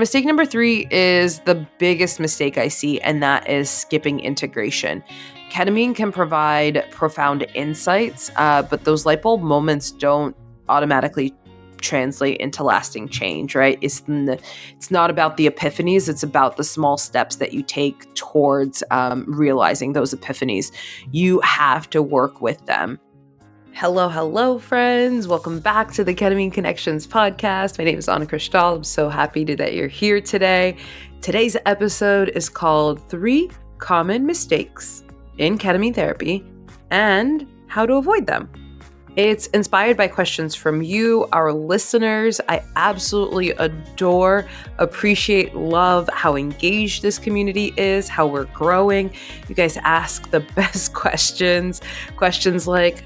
Mistake number 3 is the biggest mistake I see, and that is skipping integration. Ketamine can provide profound insights, but those light bulb moments don't automatically translate into lasting change, right? It's not about the epiphanies, it's about the small steps that you take towards realizing those epiphanies. You have to work with them. Hello, friends. Welcome back to the Ketamine Connections podcast. My name is Anna Krishtal. I'm so happy that you're here today. Today's episode is called 3 Common Mistakes in Ketamine Therapy and How to Avoid Them. It's inspired by questions from you, our listeners. I absolutely adore, appreciate, love how engaged this community is, how we're growing. You guys ask the best questions. Questions like,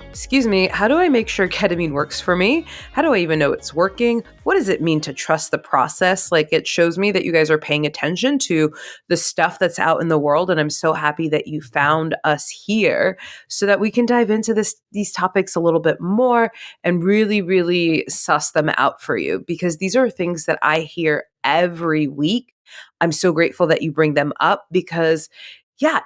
excuse me, how do I make sure ketamine works for me? How do I even know it's working? What does it mean to trust the process? Like, it shows me that you guys are paying attention to the stuff that's out in the world. And I'm so happy that you found us here so that we can dive into these topics a little bit more and really suss them out for you, because these are things that I hear every week. I'm so grateful that you bring them up because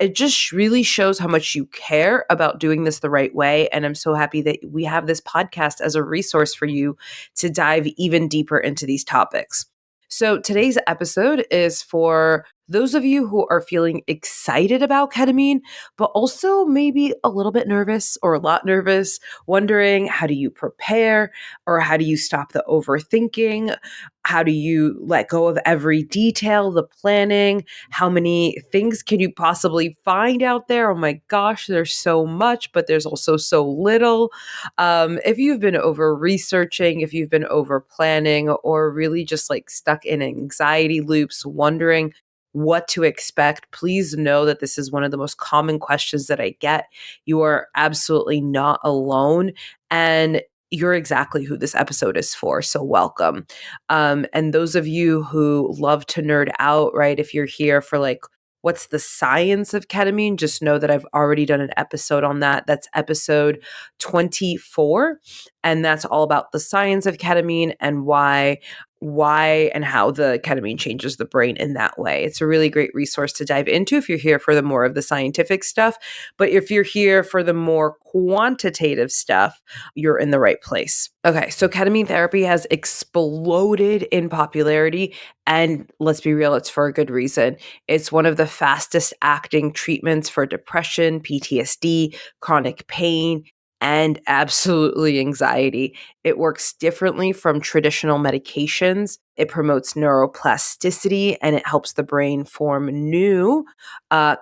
it just really shows how much you care about doing this the right way. And I'm so happy that we have this podcast as a resource for you to dive even deeper into these topics. So today's episode is for those of you who are feeling excited about ketamine, but also maybe a little bit nervous or a lot nervous, wondering, how do you prepare, or how do you stop the overthinking? How do you let go of every detail, the planning? How many things can you possibly find out there? Oh my gosh, there's so much, but there's also so little. If you've been over researching, if you've been over planning, or really just like stuck in anxiety loops, wondering what to expect, please know that this is one of the most common questions that I get. You are absolutely not alone. And you're exactly who this episode is for. So welcome. And those of you who love to nerd out, right? If you're here for like, what's the science of ketamine? Just know that I've already done an episode on that. That's episode 24. And that's all about the science of ketamine and why and how the ketamine changes the brain in that way. It's a really great resource to dive into if you're here for the more of the scientific stuff. But if you're here for the more quantitative stuff, you're in the right place. Okay, so ketamine therapy has exploded in popularity, and let's be real, it's for a good reason. It's one of the fastest acting treatments for depression, PTSD, chronic pain, and absolutely anxiety. It works differently from traditional medications. It promotes neuroplasticity and it helps the brain form new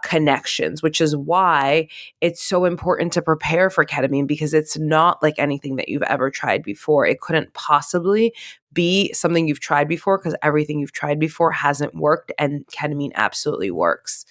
connections, which is why it's so important to prepare for ketamine, because it's not like anything that you've ever tried before. It couldn't possibly be something you've tried before, because everything you've tried before hasn't worked, and ketamine absolutely works.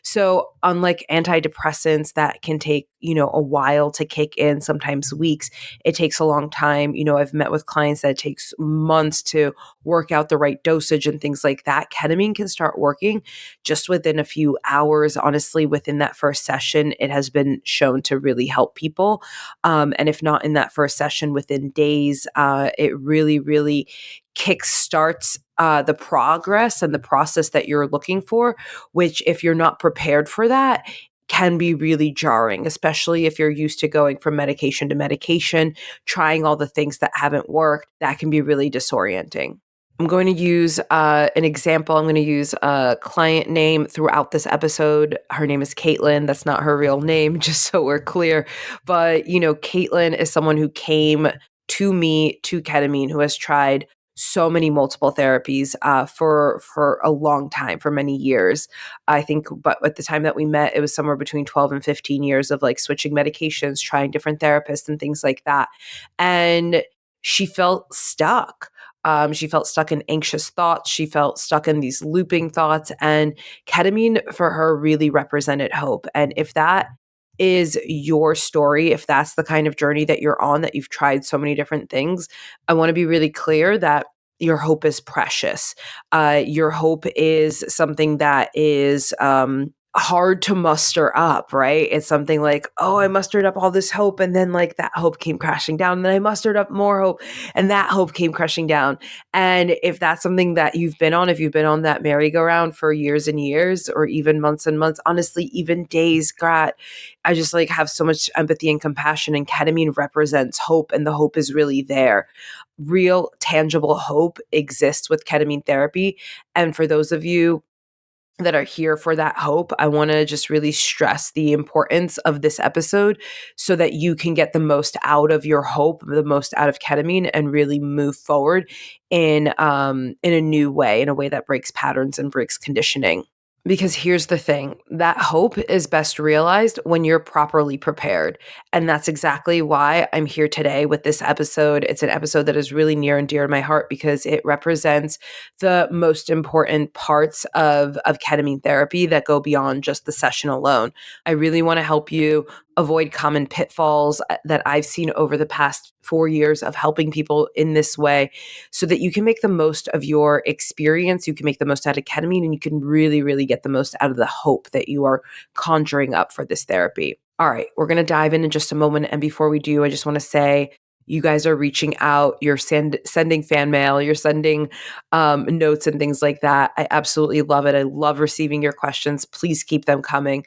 So unlike antidepressants that can take, a while to kick in, sometimes weeks, it takes a long time. I've met with clients that it takes months to work out the right dosage and things like that. Ketamine can start working just within a few hours. Honestly, within that first session, it has been shown to really help people. And if not in that first session, within days, it really kickstarts the progress and the process that you're looking for, which, if you're not prepared for that, can be really jarring, especially if you're used to going from medication to medication, trying all the things that haven't worked. That can be really disorienting. I'm going to use an example. I'm going to use a client name throughout this episode. Her name is Caitlin. That's not her real name, just so we're clear. But, Caitlin is someone who came to me, to ketamine, who has tried so many multiple therapies for a long time, for many years. I think, but at the time that we met, it was somewhere between 12 and 15 years of like switching medications, trying different therapists and things like that. And she felt stuck. She felt stuck in anxious thoughts. She felt stuck in these looping thoughts. And ketamine for her really represented hope. And if that is your story, if that's the kind of journey that you're on, that you've tried so many different things, I want to be really clear that your hope is precious. Your hope is something that is hard to muster up, right? It's something like, oh, I mustered up all this hope, and then like that hope came crashing down. And then I mustered up more hope, and that hope came crashing down. And if that's something that you've been on, if you've been on that merry-go-round for years and years, or even months and months, honestly, even days, God, I just like have so much empathy and compassion. And ketamine represents hope, and the hope is really there. Real tangible hope exists with ketamine therapy. And for those of you that are here for that hope, I want to just really stress the importance of this episode so that you can get the most out of your hope, the most out of ketamine, and really move forward in a new way, in a way that breaks patterns and breaks conditioning. Because here's the thing, that hope is best realized when you're properly prepared. And that's exactly why I'm here today with this episode. It's an episode that is really near and dear to my heart because it represents the most important parts of ketamine therapy that go beyond just the session alone. I really want to help you avoid common pitfalls that I've seen over the past 4 years of helping people in this way so that you can make the most of your experience, you can make the most out of ketamine, and you can really, really get the most out of the hope that you are conjuring up for this therapy. All right, we're going to dive in just a moment. And before we do, I just want to say, you guys are reaching out, you're sending fan mail, you're sending notes and things like that. I absolutely love it. I love receiving your questions. Please keep them coming.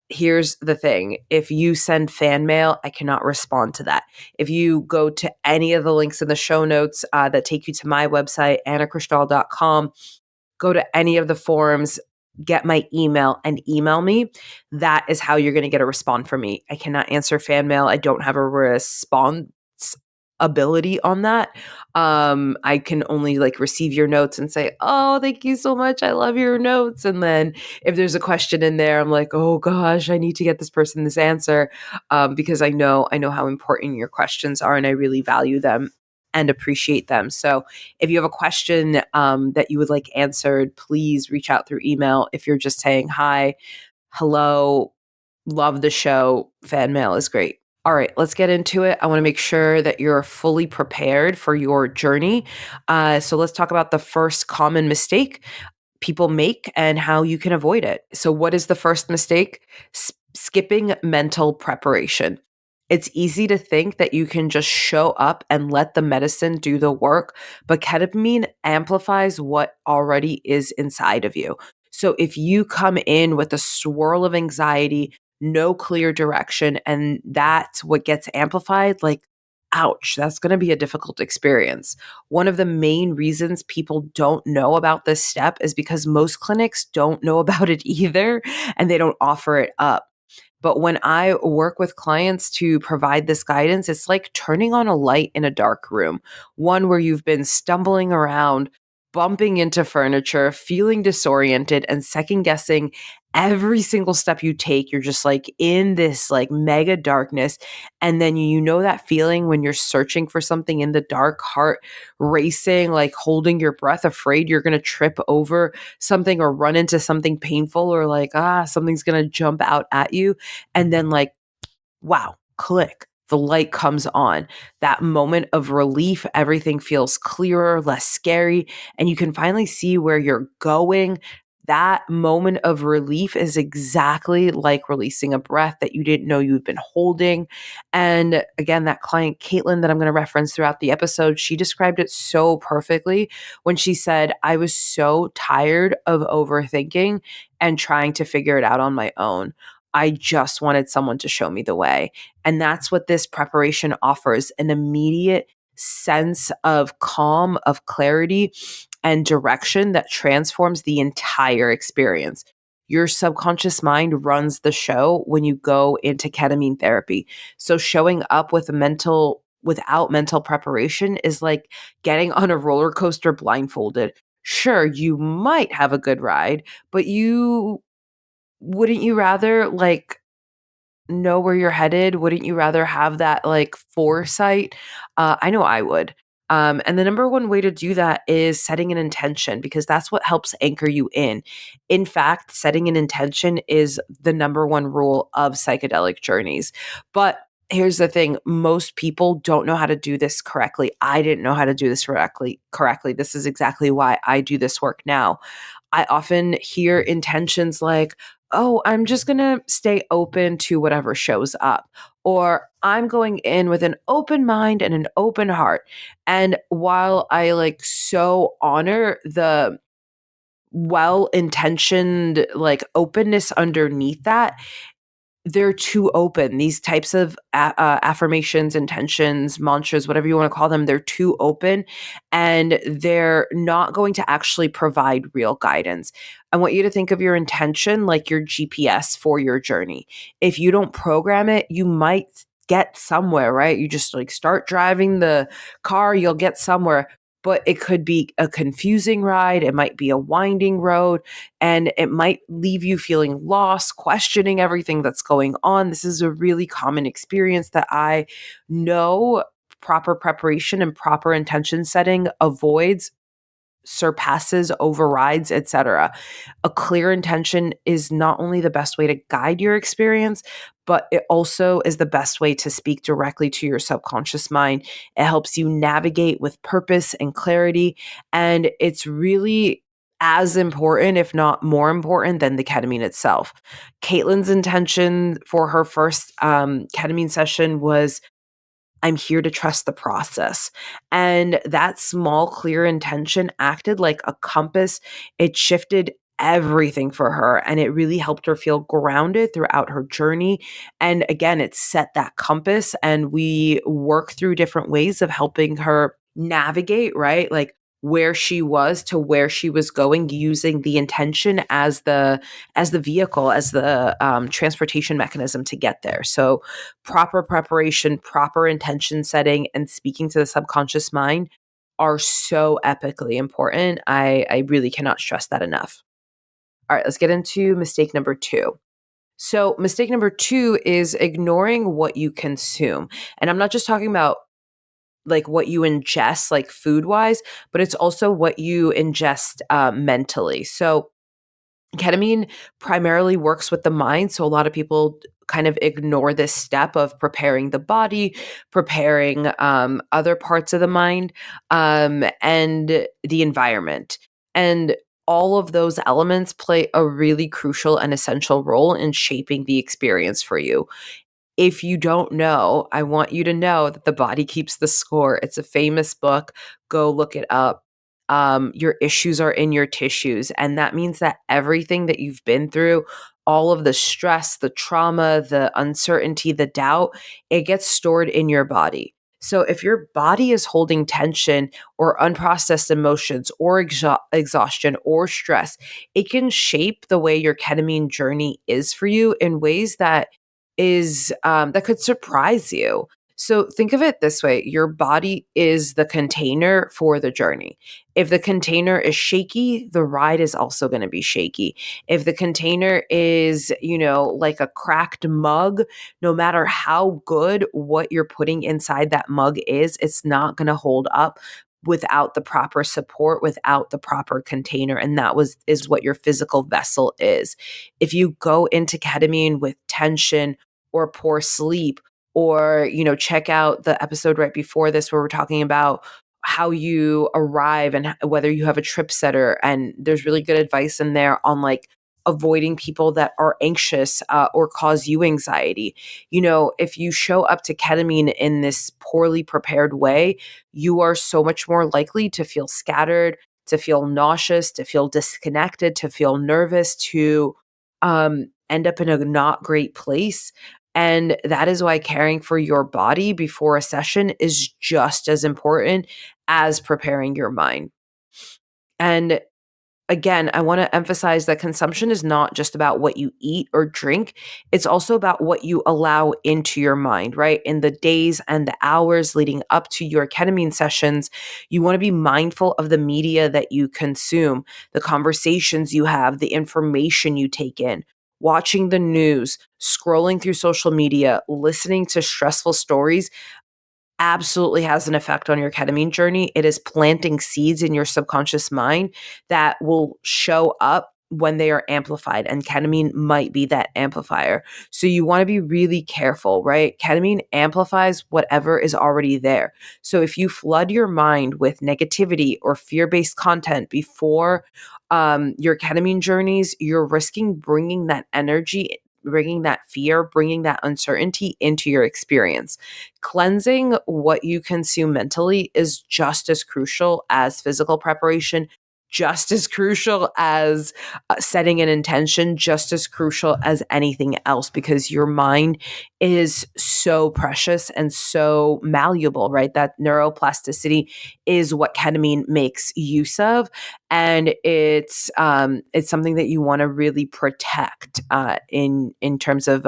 Here's the thing. If you send fan mail, I cannot respond to that. If you go to any of the links in the show notes that take you to my website, annakrishtal.com, go to any of the forums, get my email and email me. That is how you're going to get a response from me. I cannot answer fan mail. I don't have a response ability on that. I can only like receive your notes and say, oh, thank you so much. I love your notes. And then if there's a question in there, I'm like, oh gosh, I need to get this person this answer because I know how important your questions are and I really value them and appreciate them. So if you have a question that you would like answered, please reach out through email. If you're just saying hi, hello, love the show, fan mail is great. All right, let's get into it. I want to make sure that you're fully prepared for your journey. So let's talk about the first common mistake people make and how you can avoid it. So, what is the first mistake? Skipping mental preparation. It's easy to think that you can just show up and let the medicine do the work, but ketamine amplifies what already is inside of you. So if you come in with a swirl of anxiety, no clear direction, and that's what gets amplified, like, ouch, that's going to be a difficult experience. One of the main reasons people don't know about this step is because most clinics don't know about it either, and they don't offer it up. But when I work with clients to provide this guidance, it's like turning on a light in a dark room, one where you've been stumbling around, bumping into furniture, feeling disoriented, and second guessing every single step you take. You're just like in this like mega darkness. And then you know that feeling when you're searching for something in the dark, heart racing, like holding your breath, afraid you're going to trip over something or run into something painful or like, something's going to jump out at you. And then, like, wow, click, the light comes on. That moment of relief, everything feels clearer, less scary, and you can finally see where you're going. That moment of relief is exactly like releasing a breath that you didn't know you'd been holding. And again, that client, Caitlin, that I'm going to reference throughout the episode, she described it so perfectly when she said, I was so tired of overthinking and trying to figure it out on my own. I just wanted someone to show me the way. And that's what this preparation offers, an immediate sense of calm, of clarity, and direction that transforms the entire experience. Your subconscious mind runs the show when you go into ketamine therapy. So showing up without mental preparation is like getting on a roller coaster blindfolded. Sure, you might have a good ride, but wouldn't you rather like know where you're headed? Wouldn't you rather have that like foresight? I know I would. And the number one way to do that is setting an intention because that's what helps anchor you in. In fact, setting an intention is the number one rule of psychedelic journeys. But here's the thing, most people don't know how to do this correctly. I didn't know how to do this correctly. This is exactly why I do this work now. I often hear intentions like, oh, I'm just going to stay open to whatever shows up, or I'm going in with an open mind and an open heart. And while I like so honor the well intentioned like openness underneath that, they're too open. These types of affirmations, intentions, mantras, whatever you want to call them, they're too open and they're not going to actually provide real guidance. I want you to think of your intention like your GPS for your journey. If you don't program it, you might get somewhere, right? You just like start driving the car, you'll get somewhere. But it could be a confusing ride. It might be a winding road and it might leave you feeling lost, questioning everything that's going on. This is a really common experience that I know proper preparation and proper intention setting avoids, surpasses, overrides, etc. A clear intention is not only the best way to guide your experience, but it also is the best way to speak directly to your subconscious mind. It helps you navigate with purpose and clarity. And it's really as important, if not more important, than the ketamine itself. Caitlin's intention for her first ketamine session was, I'm here to trust the process. And that small, clear intention acted like a compass. It shifted everything for her and it really helped her feel grounded throughout her journey. And again, it set that compass and we work through different ways of helping her navigate, right? Like where she was to where she was going using the intention as the vehicle, as the transportation mechanism to get there. So proper preparation, proper intention setting, and speaking to the subconscious mind are so epically important. I really cannot stress that enough. All right, let's get into mistake number two. So, mistake number two is ignoring what you consume. And I'm not just talking about like what you ingest, like food wise, but it's also what you ingest mentally. So, ketamine primarily works with the mind. So a lot of people kind of ignore this step of preparing the body, preparing other parts of the mind, and the environment. And all of those elements play a really crucial and essential role in shaping the experience for you. If you don't know, I want you to know that the body keeps the score. It's a famous book. Go look it up. Your issues are in your tissues. And that means that everything that you've been through, all of the stress, the trauma, the uncertainty, the doubt, it gets stored in your body. So if your body is holding tension or unprocessed emotions or exhaustion or stress, it can shape the way your ketamine journey is for you in ways that could surprise you. So think of it this way, your body is the container for the journey. If the container is shaky, the ride is also going to be shaky. If the container is, like a cracked mug, no matter how good what you're putting inside that mug is, it's not going to hold up without the proper support, without the proper container. And that was is what your physical vessel is. If you go into ketamine with tension or poor sleep, or check out the episode right before this where we're talking about how you arrive and whether you have a trip setter, and there's really good advice in there on like avoiding people that are anxious or cause you anxiety. If you show up to ketamine in this poorly prepared way, you are so much more likely to feel scattered, to feel nauseous, to feel disconnected, to feel nervous, to end up in a not great place. And that is why caring for your body before a session is just as important as preparing your mind. And again, I want to emphasize that consumption is not just about what you eat or drink. It's also about what you allow into your mind, right? In the days and the hours leading up to your ketamine sessions, you want to be mindful of the media that you consume, the conversations you have, the information you take in. Watching the news, scrolling through social media, listening to stressful stories absolutely has an effect on your ketamine journey. It is planting seeds in your subconscious mind that will show up when they are amplified, and ketamine might be that amplifier. So you want to be really careful, right? Ketamine amplifies whatever is already there. So if you flood your mind with negativity or fear-based content before your ketamine journeys, you're risking bringing that energy, bringing that fear, bringing that uncertainty into your experience. Cleansing what you consume mentally is just as crucial as physical preparation, just as crucial as setting an intention, just as crucial as anything else, because your mind is so precious and so malleable, right? That neuroplasticity is what ketamine makes use of, and it's something that you want to really protect in terms of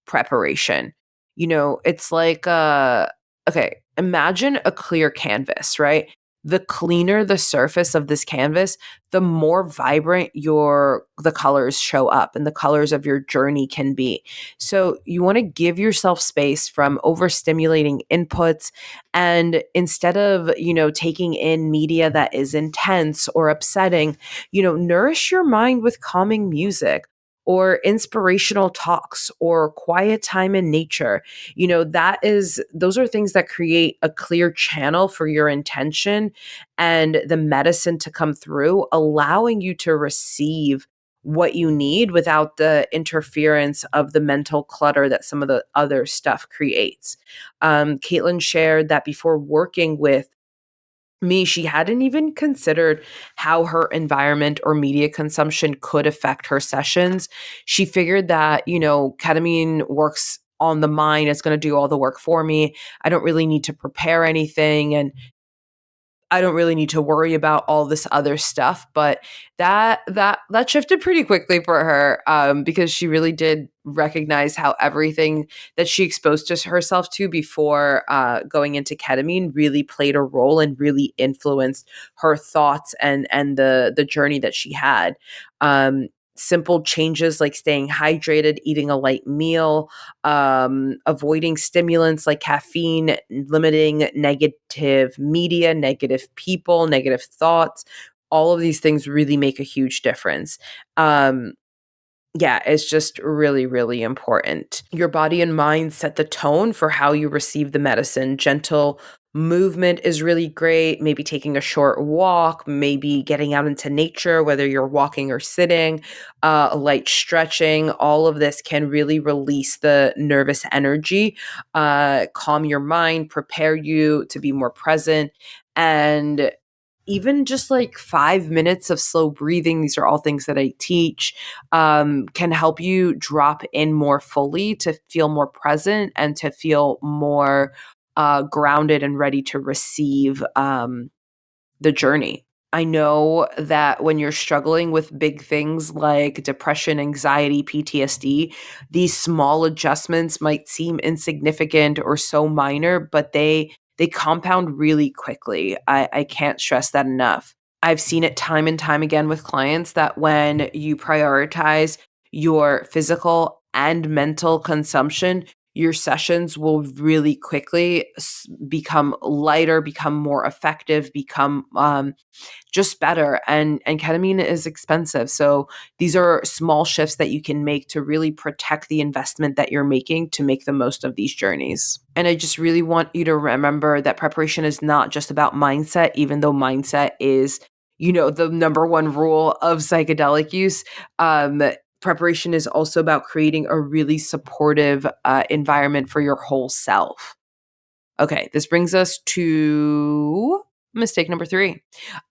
preparation. It's like okay, imagine a clear canvas, right? The cleaner the surface of this canvas, the more vibrant the colors show up and the colors of your journey can be. So you want to give yourself space from overstimulating inputs, and instead of, taking in media that is intense or upsetting, nourish your mind with calming music or inspirational talks or quiet time in nature. Those are things that create a clear channel for your intention and the medicine to come through, allowing you to receive what you need without the interference of the mental clutter that some of the other stuff creates. Caitlin shared that before working with me, she hadn't even considered how her environment or media consumption could affect her sessions. She figured that, ketamine works on the mind, it's going to do all the work for me. I don't really need to prepare anything. And I don't really need to worry about all this other stuff. But that shifted pretty quickly for her, because she really did recognize how everything that she exposed to herself to before going into ketamine really played a role and really influenced her thoughts and the journey that she had. Simple changes like staying hydrated, eating a light meal, avoiding stimulants like caffeine, limiting negative media, negative people, negative thoughts. All of these things really make a huge difference. Yeah, it's just really, really important. Your body and mind set the tone for how you receive the medicine. Gentle movement is really great. Maybe taking a short walk, maybe getting out into nature, whether you're walking or sitting, light stretching. All of this can really release the nervous energy, calm your mind, prepare you to be more present. And even just like 5 minutes of slow breathing, these are all things that I teach, can help you drop in more fully to feel more present and to feel more grounded and ready to receive the journey. I know that when you're struggling with big things like depression, anxiety, PTSD, these small adjustments might seem insignificant or so minor, but they compound really quickly. I can't stress that enough. I've seen it time and time again with clients that when you prioritize your physical and mental consumption, your sessions will really quickly become lighter, become more effective, become just better. And ketamine is expensive. So these are small shifts that you can make to really protect the investment that you're making to make the most of these journeys. And I just really want you to remember that preparation is not just about mindset, even though mindset is, the number one rule of psychedelic use. Preparation is also about creating a really supportive environment for your whole self. Okay, this brings us to mistake number three.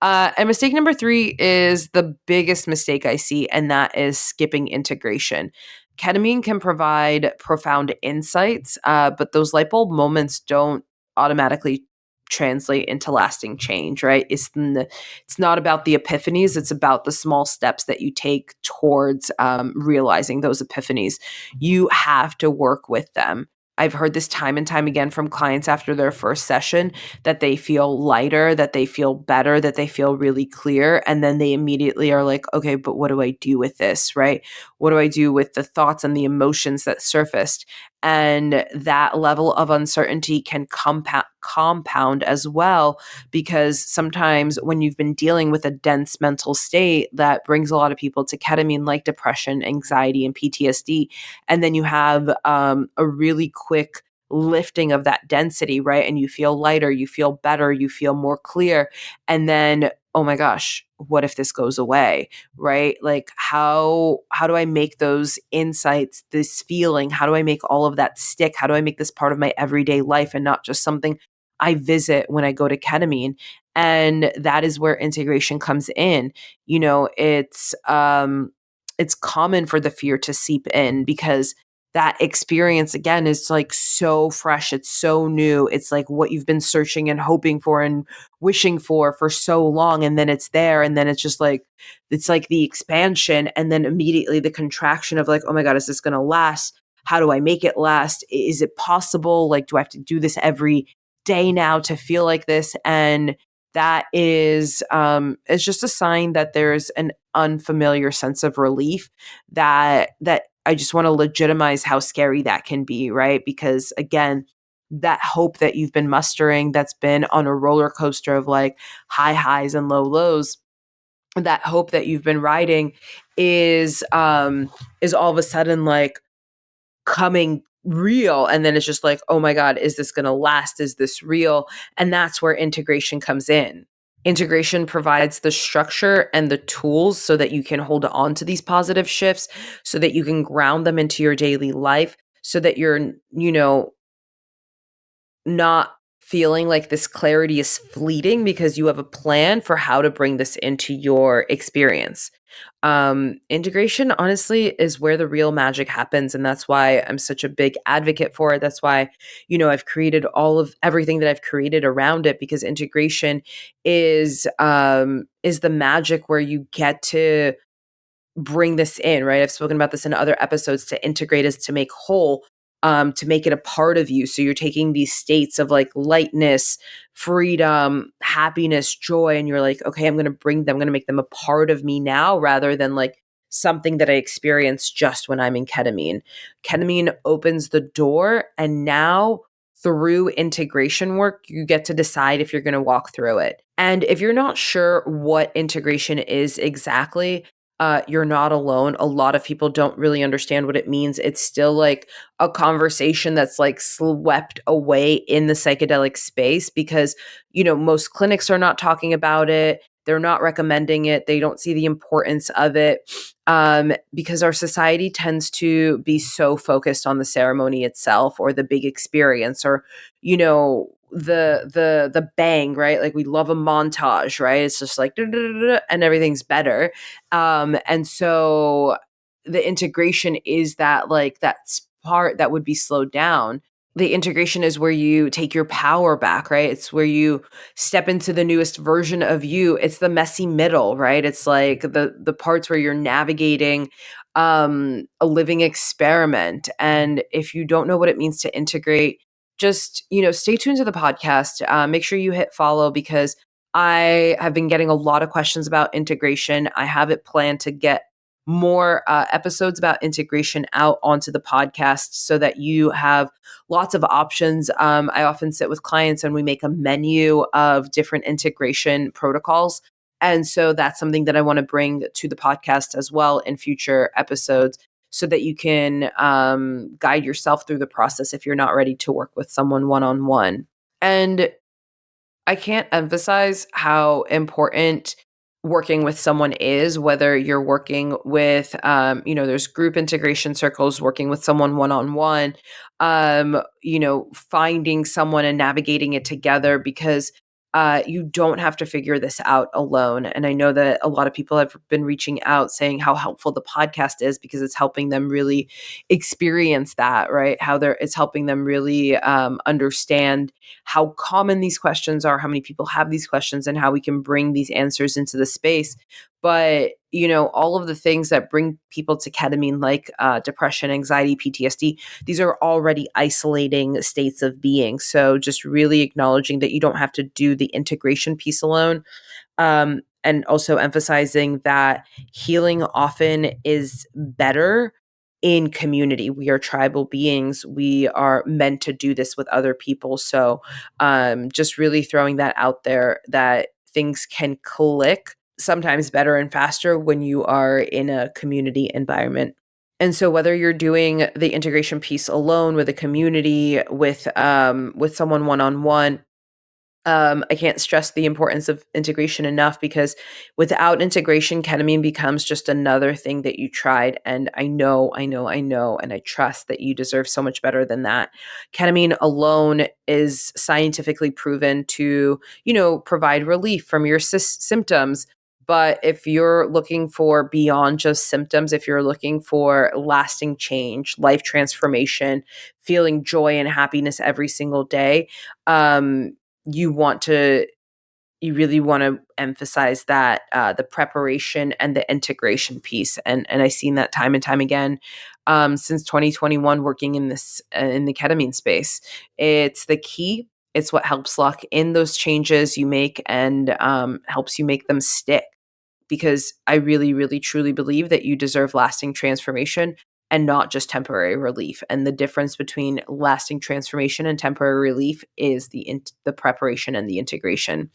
And mistake number three is the biggest mistake I see, and that is skipping integration. Ketamine can provide profound insights, but those light bulb moments don't automatically translate into lasting change, right? It's not about the epiphanies, it's about the small steps that you take towards realizing those epiphanies. You have to work with them. I've heard this time and time again from clients after their first session that they feel lighter, that they feel better, that they feel really clear. And then they immediately are like, okay, but what do I do with this, right? What do I do with the thoughts and the emotions that surfaced? And that level of uncertainty can compound as well, because sometimes when you've been dealing with a dense mental state, that brings a lot of people to ketamine, like depression, anxiety, and PTSD. And then you have a really quick lifting of that density, right? And you feel lighter, you feel better, you feel more clear. And then, oh my gosh, what if this goes away? Right? Like how do I make those insights, this feeling, how do I make all of that stick? How do I make this part of my everyday life and not just something I visit when I go to ketamine? And that is where integration comes in. It's common for the fear to seep in, because that experience again is like so fresh, it's so new, it's like what you've been searching and hoping for and wishing for so long, and then it's there, and then it's like the expansion, and then immediately the contraction of like, oh my god, is this going to last? How do I make it last? Is it possible? Like, do I have to do this every day now to feel like this? And that is it's just a sign that there's an unfamiliar sense of relief that I just want to legitimize how scary that can be, right? Because again, that hope that you've been mustering, that's been on a roller coaster of like high highs and low lows, that hope that you've been riding is all of a sudden like coming real. And then it's just like, oh my god, is this going to last? Is this real? And that's where integration comes in. Integration provides the structure and the tools so that you can hold on to these positive shifts, so that you can ground them into your daily life, so that you're, not feeling like this clarity is fleeting, because you have a plan for how to bring this into your experience. Integration, honestly, is where the real magic happens. And that's why I'm such a big advocate for it. That's why, I've created all of everything that I've created around it, because integration is the magic where you get to bring this in, right? I've spoken about this in other episodes. To integrate is to make whole, to make it a part of you. So you're taking these states of like lightness, freedom, happiness, joy, and you're like, okay, I'm going to make them a part of me now, rather than like something that I experience just when I'm in ketamine. Ketamine opens the door, and now through integration work, you get to decide if you're going to walk through it. And if you're not sure what integration is exactly, you're not alone. A lot of people don't really understand what it means. It's still like a conversation that's like swept away in the psychedelic space, because, most clinics are not talking about it. They're not recommending it. They don't see the importance of it, because our society tends to be so focused on the ceremony itself, or the big experience, or, the bang, right? Like we love a montage, right? It's just like and everything's better. And so the integration is that, like, that part that would be slowed down. The integration is where you take your power back, right? It's where you step into the newest version of you. It's the messy middle, right? It's like the parts where you're navigating a living experiment. And if you don't know what it means to integrate, just, stay tuned to the podcast. Make sure you hit follow, because I have been getting a lot of questions about integration. I have it planned to get more episodes about integration out onto the podcast, so that you have lots of options. I often sit with clients and we make a menu of different integration protocols. And so that's something that I want to bring to the podcast as well in future episodes, so that you can guide yourself through the process if you're not ready to work with someone one on one. And I can't emphasize how important working with someone is, whether you're working with, there's group integration circles, working with someone one on one, finding someone and navigating it together, because you don't have to figure this out alone. And I know that a lot of people have been reaching out saying how helpful the podcast is, because it's helping them really experience that, right? It's helping them really understand how common these questions are, how many people have these questions, and how we can bring these answers into the space. But, all of the things that bring people to ketamine, like depression, anxiety, PTSD, these are already isolating states of being. So just really acknowledging that you don't have to do the integration piece alone. And also emphasizing that healing often is better in community. We are tribal beings. We are meant to do this with other people. So just really throwing that out there, that things can click sometimes better and faster when you are in a community environment. And so whether you're doing the integration piece alone, with a community, with someone one-on-one, I can't stress the importance of integration enough, because without integration, ketamine becomes just another thing that you tried. And I know, and I trust that you deserve so much better than that. Ketamine alone is scientifically proven to, provide relief from your symptoms. But if you're looking for beyond just symptoms, if you're looking for lasting change, life transformation, feeling joy and happiness every single day, um, you want to you really want to emphasize that, the preparation and the integration piece. And I've seen that time and time again, since 2021, working in this in the ketamine space. It's the key. It's what helps lock in those changes you make, and helps you make them stick, because I really, really, truly believe that you deserve lasting transformation and not just temporary relief. And the difference between lasting transformation and temporary relief is the preparation and the integration.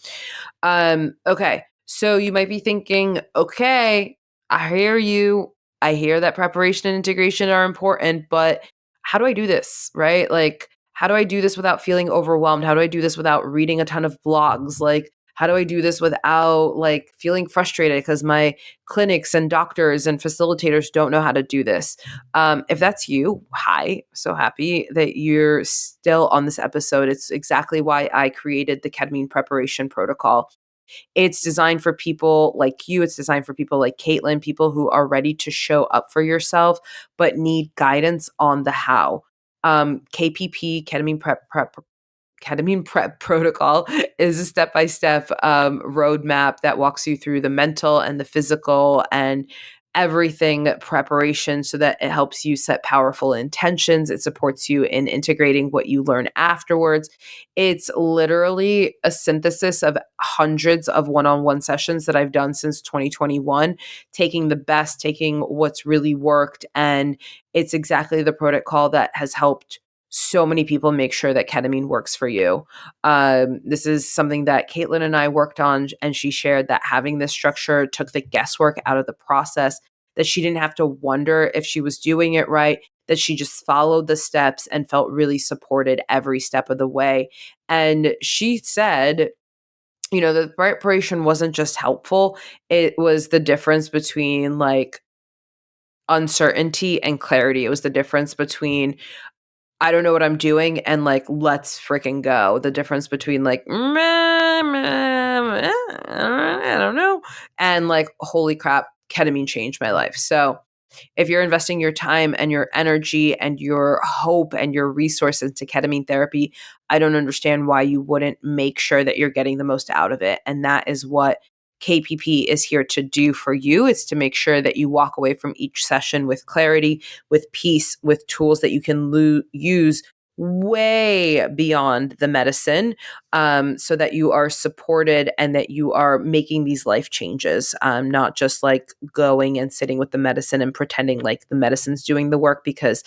Okay. So you might be thinking, okay, I hear you. I hear that preparation and integration are important, but how do I do this? Right? Like, how do I do this without feeling overwhelmed? How do I do this without reading a ton of blogs? Like, how do I do this without like feeling frustrated because my clinics and doctors and facilitators don't know how to do this? If that's you, hi, so happy that you're still on this episode. It's exactly why I created the ketamine preparation protocol. It's designed for people like you. It's designed for people like Caitlin, people who are ready to show up for yourself, but need guidance on the how. KPP, ketamine prep protocol, is a step-by-step roadmap that walks you through the mental and the physical and everything preparation, so that it helps you set powerful intentions. It supports you in integrating what you learn afterwards. It's literally a synthesis of hundreds of one-on-one sessions that I've done since 2021, taking the best, taking what's really worked. And it's exactly the protocol that has helped so many people make sure that ketamine works for you. This is something that Caitlin and I worked on, and she shared that having this structure took the guesswork out of the process, that she didn't have to wonder if she was doing it right, that she just followed the steps and felt really supported every step of the way. And she said, the preparation wasn't just helpful, it was the difference between like uncertainty and clarity. It was the difference between I don't know what I'm doing and like, let's freaking go. The difference between like, meh, meh, meh, I don't know, and like, holy crap, ketamine changed my life. So if you're investing your time and your energy and your hope and your resources to ketamine therapy, I don't understand why you wouldn't make sure that you're getting the most out of it. And that is what KPP is here to do for you. It's to make sure that you walk away from each session with clarity, with peace, with tools that you can use way beyond the medicine, so that you are supported and that you are making these life changes, not just like going and sitting with the medicine and pretending like the medicine's doing the work, because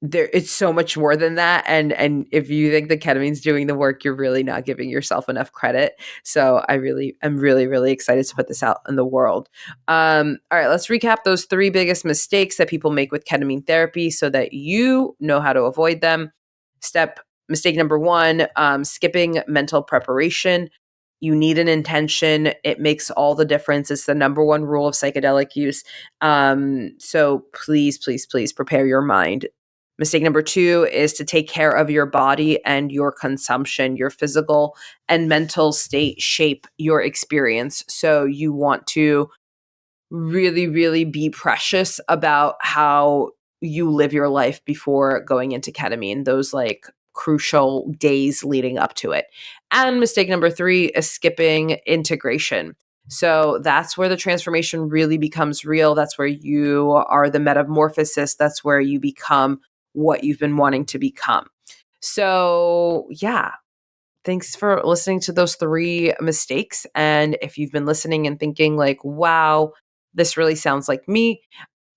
it's so much more than that. And if you think the ketamine's doing the work, you're really not giving yourself enough credit. So I'm really, really excited to put this out in the world. All right, let's recap those 3 biggest mistakes that people make with ketamine therapy so that you know how to avoid them. Mistake number 1, skipping mental preparation. You need an intention. It makes all the difference. It's the number 1 rule of psychedelic use. So please, please, please prepare your mind. Mistake number 2 is to take care of your body and your consumption. Your physical and mental state shape your experience. So you want to really, really be precious about how you live your life before going into ketamine, those like crucial days leading up to it. And mistake number 3 is skipping integration. So that's where the transformation really becomes real. That's where you are the metamorphosis. That's where you become what you've been wanting to become. So, yeah, thanks for listening to those 3 mistakes. And if you've been listening and thinking like, wow, this really sounds like me,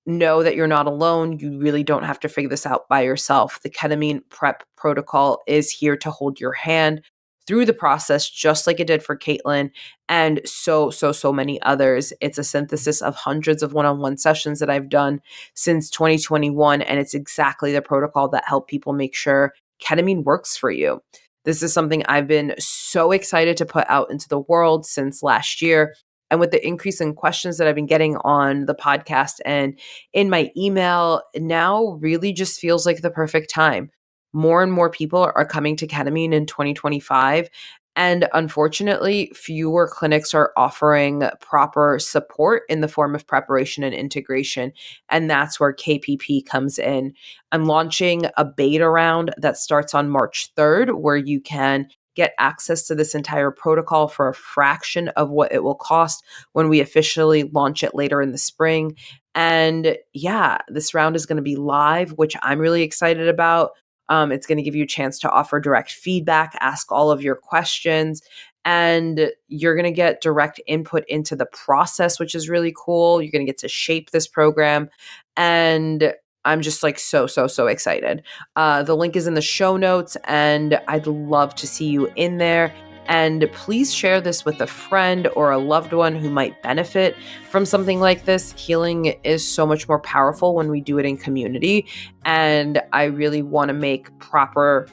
know that you're not alone. You really don't have to figure this out by yourself. The ketamine prep protocol is here to hold your hand through the process, just like it did for Caitlin and so many others. It's a synthesis of hundreds of one-on-one sessions that I've done since 2021. And it's exactly the protocol that help people make sure ketamine works for you. This is something I've been so excited to put out into the world since last year. And with the increase in questions that I've been getting on the podcast and in my email, now really just feels like the perfect time. More and more people are coming to ketamine in 2025. And unfortunately, fewer clinics are offering proper support in the form of preparation and integration. And that's where KPP comes in. I'm launching a beta round that starts on March 3rd, where you can get access to this entire protocol for a fraction of what it will cost when we officially launch it later in the spring. And yeah, this round is going to be live, which I'm really excited about. It's going to give you a chance to offer direct feedback, ask all of your questions, and you're going to get direct input into the process, which is really cool. You're going to get to shape this program. And I'm just like so excited. The link is in the show notes, and I'd love to see you in there. And please share this with a friend or a loved one who might benefit from something like this. Healing is so much more powerful when we do it in community. And I really want to make proper,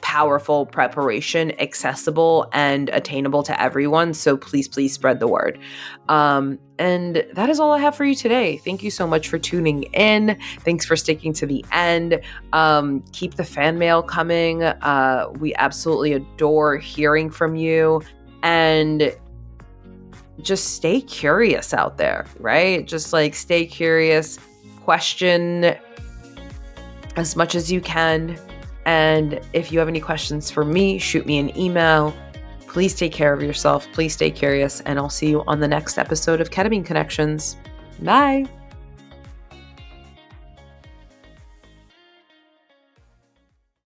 powerful preparation accessible and attainable to everyone. So please spread the word. And that is all I have for you today. Thank you so much for tuning in. Thanks for sticking to the end. Keep the fan mail coming. We absolutely adore hearing from you. And just stay curious out there, right? Just like stay curious, question as much as you can. And if you have any questions for me, shoot me an email. Please take care of yourself. Please stay curious. And I'll see you on the next episode of Ketamine Connections. Bye.